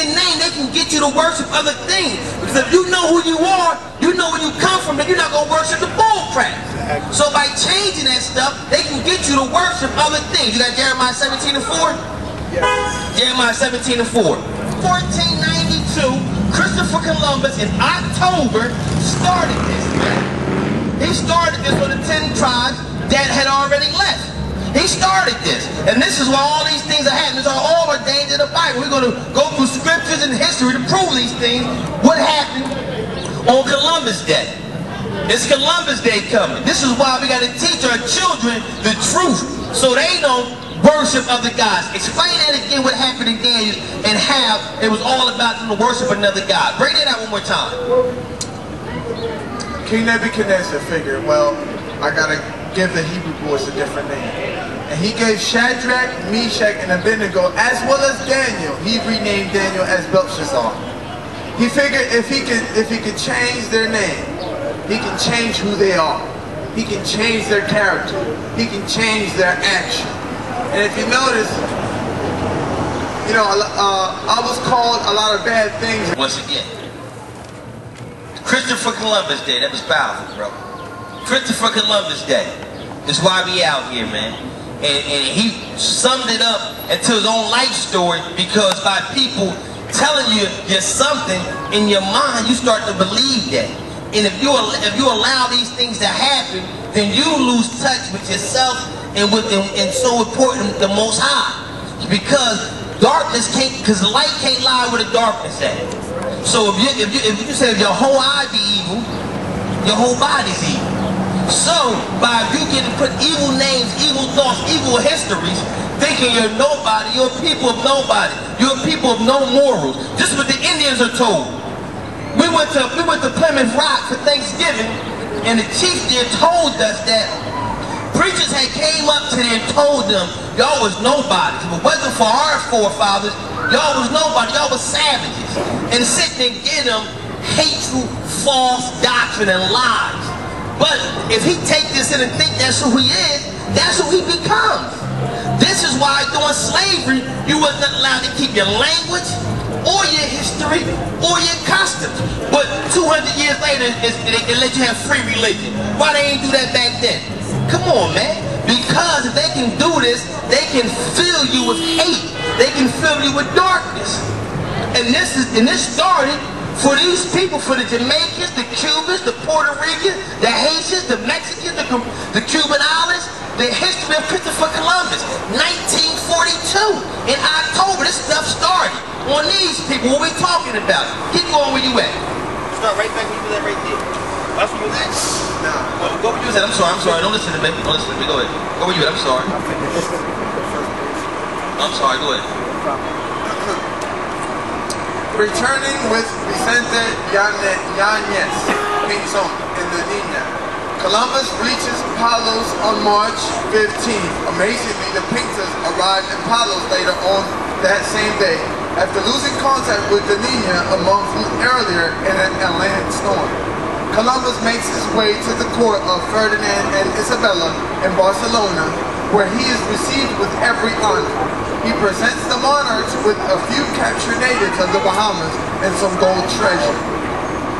your name, they can get you to worship other things. Because if you know who you are, you know where you come from, then you're not going to worship the bull crap. So by changing that stuff, they can get you to worship other things. You got Jeremiah 17:4? Yes. Jeremiah 17:4. 1492, Christopher Columbus in October started this, man. He started this for the 10 tribes that had already left. He started this. And this is why all these things are happening. These are all ordained in the Bible. We're going to go through scriptures and history to prove these things. What happened on Columbus Day? It's Columbus Day coming. This is why we got to teach our children the truth so they don't worship other gods. Explain that again what happened in Daniel and how it was all about them to worship another god. Break that out one more time. King Nebuchadnezzar figured, well, I gotta give the Hebrew boys a different name. And he gave Shadrach, Meshach, and Abednego, as well as Daniel. He renamed Daniel as Belshazzar. He figured if he could change their name, he can change who they are. He can change their character. He can change their action. And if you notice, you know, I was called a lot of bad things. Once again, Christopher Columbus Day. That was powerful, bro. Christopher Columbus Day. That's why we out here, man. And he summed it up into his own life story, because by people telling you you're something in your mind, you start to believe that. And if you allow these things to happen, then you lose touch with yourself and so important, the Most High. Because darkness can't, because light can't lie where the darkness at. So if you say if your whole eye be evil, your whole body's evil. So by you getting put evil names, evil thoughts, evil histories, thinking you're nobody, you're a people of nobody, you're a people of no morals. This is what the Indians are told. We went to Plymouth Rock for Thanksgiving, and the chief there told us that preachers had came up to them and told them, y'all was nobodies. If it wasn't for our forefathers, y'all was nobody, y'all was savages. And sit there and give them hateful, false doctrine and lies. But if he take this in and think that's who he is, that's who he becomes. This is why during slavery, you wasn't allowed to keep your language, or your history, or your customs. But 200 years later, they let you have free religion. Why they ain't do that back then? Come on, man. Because if they can do this, they can fill you with hate. They can fill you with darkness. And this started for these people, for the Jamaicans, the Cubans, the Puerto Ricans, the Haitians, the Mexicans, the Cuban Islands. The history of Christopher Columbus, 1942. In October, this stuff started on these people. What we talking about? Keep going where you at. Start right back where you was at right there. That's where you was at? No. Go where you was at. I'm sorry. Don't listen to me. Don't listen to me. Go ahead. Go where you at. I'm sorry. I'm sorry. Go ahead. Returning with Vicente Yanez, Pinzon, in the Nina. Columbus reaches Palos on March 15th. Amazingly, the Pintas arrived in Palos later on that same day, after losing contact with the Nina a month earlier in an Atlantic storm. Columbus makes his way to the court of Ferdinand and Isabella in Barcelona, where he is received with every honor. He presents the monarchs with a few captured natives of the Bahamas and some gold treasure.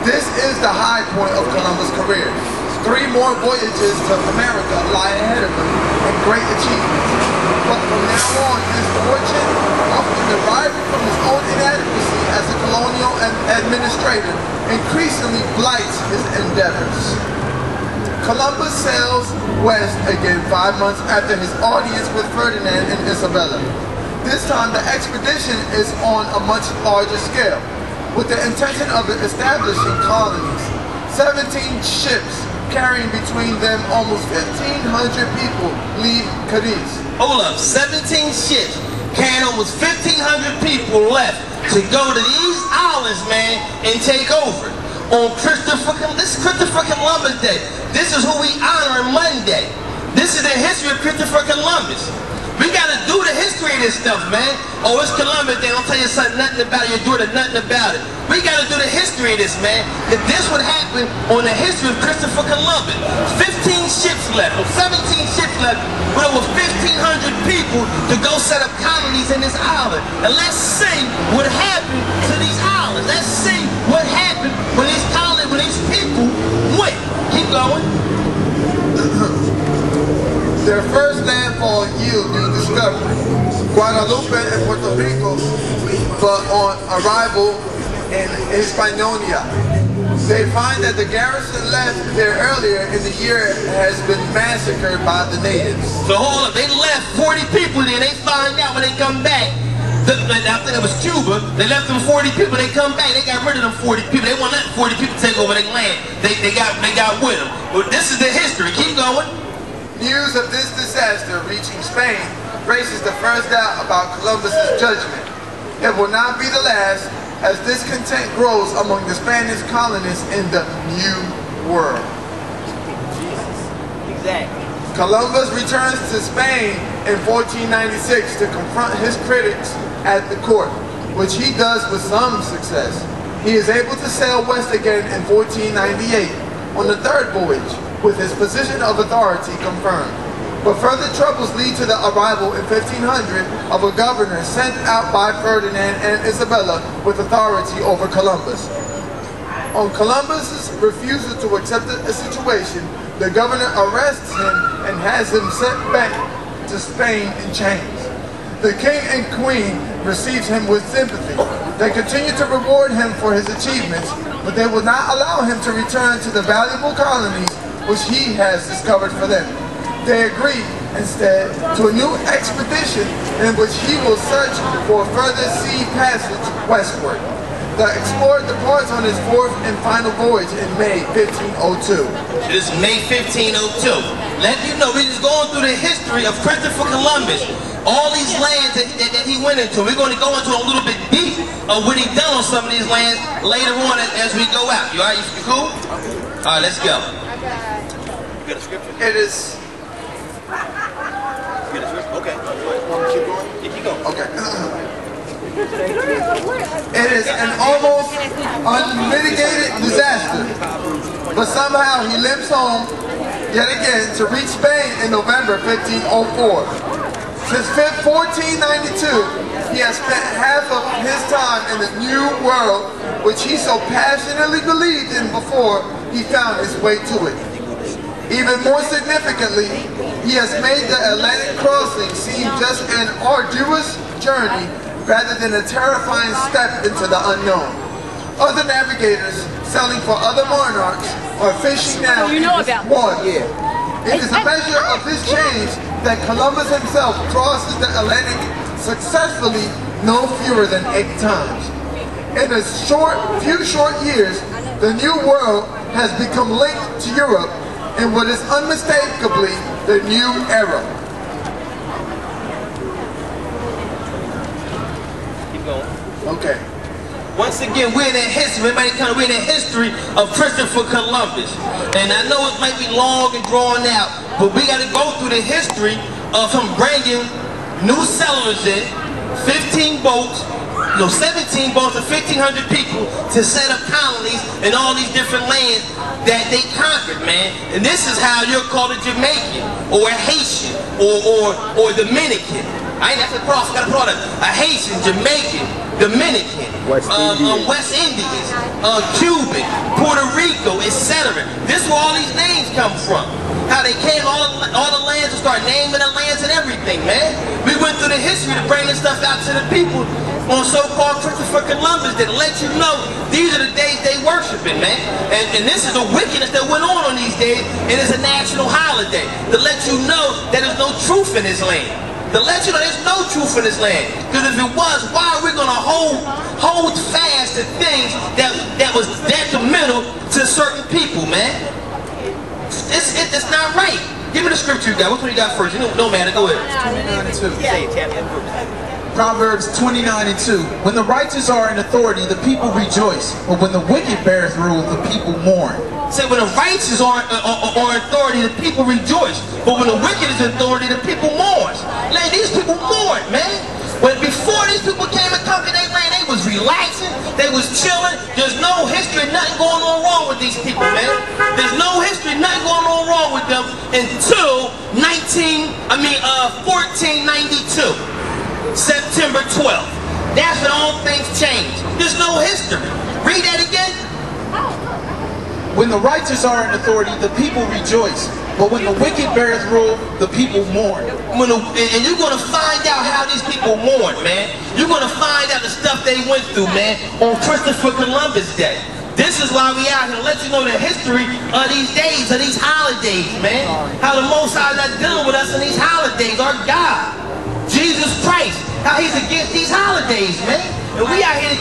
This is the high point of Columbus' career. 3 more voyages to America lie ahead of him, and great achievements. But from now on, his fortune, often deriving from his own inadequacy as a colonial administrator, increasingly blights his endeavors. Columbus sails west again 5 months after his audience with Ferdinand and Isabella. This time, the expedition is on a much larger scale, with the intention of establishing colonies. 17 ships carrying between them almost 1,500 people leave Cadiz. Hold up, 17 ships carrying almost 1,500 people left to go to these islands, man, and take over. On Christopher Columbus Day. This is who we honor on Monday. This is the history of Christopher Columbus. We gotta do the history of this stuff, man. Oh, it's Columbus Day. Don't tell your son nothing about it. Your daughter nothing about it. We gotta do the history of this, man. If this would happen on the history of Christopher Columbus, 15 ships left, or 17 ships left, with over 1,500 people to go set up colonies in this island. And let's see what happened Their first landfall yield new discovery, Guadalupe and Puerto Rico, but on arrival in Hispaniola, they find that the garrison left there earlier in the year has been massacred by the natives. So hold up, they left 40 people there. They find out when they come back. I think it was Cuba. They left them 40 people. They come back. They got rid of them 40 people. They won't let 40 people take over their land. They got with them. But this is the history. Keep going. News of this disaster reaching Spain raises the first doubt about Columbus's judgment. It will not be the last, as discontent grows among the Spanish colonists in the New World. Jesus. Exactly. Columbus returns to Spain in 1496 to confront his critics at the court, which he does with some success. He is able to sail west again in 1498 on the third voyage, with his position of authority confirmed. But further troubles lead to the arrival in 1500 of a governor sent out by Ferdinand and Isabella with authority over Columbus. On Columbus's refusal to accept a situation, the governor arrests him and has him sent back to Spain in chains. The king and queen receives him with sympathy. They continue to reward him for his achievements, but they will not allow him to return to the valuable colonies which he has discovered for them. They agree, instead, to a new expedition in which he will search for further sea passage westward. The explorer departs on his fourth and final voyage in May 1502. This is May 1502. Let you know, we're just going through the history of Christopher Columbus. All these lands that he went into. We're going to go into a little bit deep of what he done on some of these lands later on as we go out. You all right? You cool? All right, let's go. You got a scripture? It is... You got a scripture? Okay. Want to keep going? Yeah, keep going. Okay. It is an almost unmitigated disaster, but somehow he limps home yet again to reach Spain in November 1504. Since 1492, he has spent half of his time in the New World, which he so passionately believed in before he found his way to it. Even more significantly, he has made the Atlantic crossing seem just an arduous journey rather than a terrifying step into the unknown. Other navigators sailing for other monarchs are fishing now in this water. It is a measure of this change that Columbus himself crosses the Atlantic successfully no fewer than 8 times. In a few short years, the New World has become linked to Europe in what is unmistakably the new era. Okay. Once again, we're in the history. We're in the history of Christopher Columbus, and I know it might be long and drawn out, but we got to go through the history of him bringing new settlers in, 15 boats, 17 boats of 1,500 people to set up colonies in all these different lands that they conquered, man. And this is how you're called a Jamaican, or a Haitian, or Dominican. I ain't that's a cross, got a product. A Haitian, Jamaican, Dominican, West Indians, Cuban, Puerto Rico, etc. This is where all these names come from. How they came all the lands and start naming the lands and everything, man. We went through the history to bring this stuff out to the people on so-called Christopher Columbus that let you know these are the days they worshiping, man. And this is the wickedness that went on these days, and it's a national holiday to let you know that there's no truth in this land. To let you know there's no truth in this land. Because if it was, why are we going to hold fast to things that was detrimental to certain people, man? It's not right. Give me the scripture you got. Which one you got first? You don't matter. Go ahead. 29:2. Say it, Tabby. Proverbs 29:2. When the righteous are in authority, the people rejoice. But when the wicked beareth rule, the people mourn. Say when the righteous are authority, the people rejoice. But when the wicked is authority, the people mourn. Like, these people mourn, man. When before these people came and conquered their land, they was relaxing, they was chilling. There's no history, nothing going on wrong with these people, man. There's no history, nothing going on wrong with them until 1492, September 12th. That's when all things changed. There's no history. Read that again. When the righteous are in authority, the people rejoice. But when the wicked bears rule, the people mourn. And you're going to find out how these people mourn, man. You're going to find out the stuff they went through, man, on Christopher Columbus Day. This is why we out here to let you know the history of these days, of these holidays, man. How the Most High is not dealing with us in these holidays. Our God, Jesus Christ, how he's against these holidays, man. And we out here to